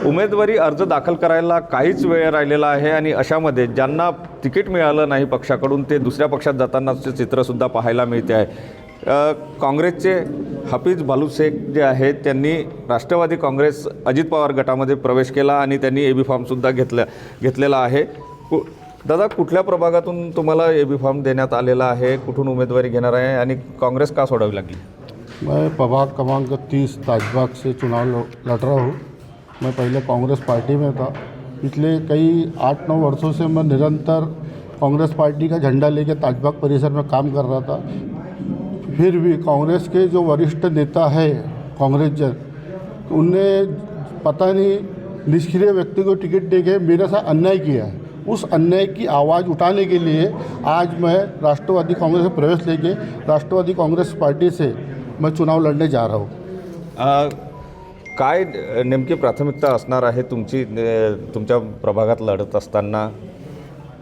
उमेदवारी अर्ज दाखल करायला काहीच वेळ राहिलेला आहे आणि अशामध्ये ज्यांना तिकीट मिळालं नाही पक्षाकडून ते दुसऱ्या पक्षात जातानाचे चित्रसुद्धा पाहायला मिळते आहे। काँग्रेसचे हफीज बालू शेख जे आहेत त्यांनी राष्ट्रवादी काँग्रेस अजित पवार गटामध्ये प्रवेश केला आणि त्यांनी एबी फॉर्मसुद्धा घेतलेला आहे। दादा, कुठल्या प्रभागातून तुम्हाला एबी फॉर्म देण्यात आलेला आहे, कुठून उमेदवारी घेणार आहे आणि काँग्रेस का सोडावी लागली? मैं प्रभाग क्रमांक 30 ताजबाग से चुनाव लड़ रहा हूँ। मैं पहले कांग्रेस पार्टी में था। पिछले कई 8-9 वर्षों से मैं निरंतर कांग्रेस पार्टी का झंडा लेके ताजबाग परिसर में काम कर रहा था। फिर भी कांग्रेस के जो वरिष्ठ नेता है कांग्रेस जन, उनने पता नहीं निष्क्रिय व्यक्ति को टिकट देके मेरे साथ अन्याय किया है। उस अन्याय की आवाज़ उठाने के लिए आज मैं राष्ट्रवादी कांग्रेस में प्रवेश लेके राष्ट्रवादी कांग्रेस पार्टी से मैं चुनाव लड़ने जा रहा हूँ। काय नेमकी प्राथमिकता असणार आहे तुमची तुमच्या प्रभागात लढत असताना?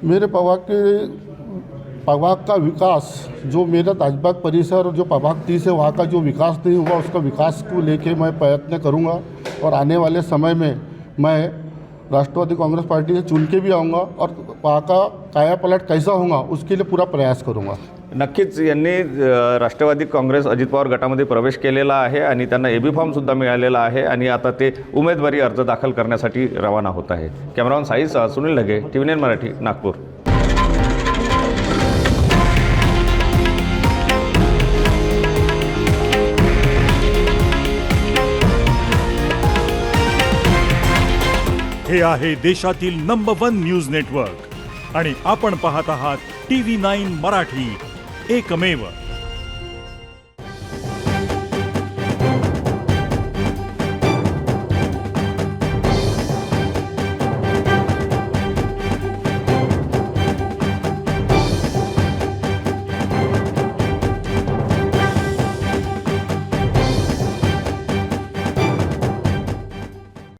मेरे प्रभाग का विकास, जो मेरा ताजबाग परिसर जो प्रभाग 30 है वहाँ का जो विकास नहीं हुआ, उसका विकास को लेके मैं प्रयत्न करूँगा और आने वाले समय में मैं राष्ट्रवादी कांग्रेस पार्टी से चुन के भी आऊँगा और वहाँ का कायापलट कैसा होगा उसके लिए पूरा प्रयास करूँगा। नक्कीच यांनी राष्ट्रवादी काँग्रेस अजित पवार गटामध्ये प्रवेश केलेला आहे आणि त्यांना एबी फॉर्मसुद्धा मिळालेला आहे आणि आता ते उमेदवारी अर्ज दाखल करण्यासाठी रवाना होत आहे। कॅमेरामॅन साईसह सुनील लगे, TV9 मराठी, नागपूर। हे आहे देशातील नंबर 1 न्यूज नेटवर्क आणि आपण पाहत आहात TV9 मराठी, एकमेव।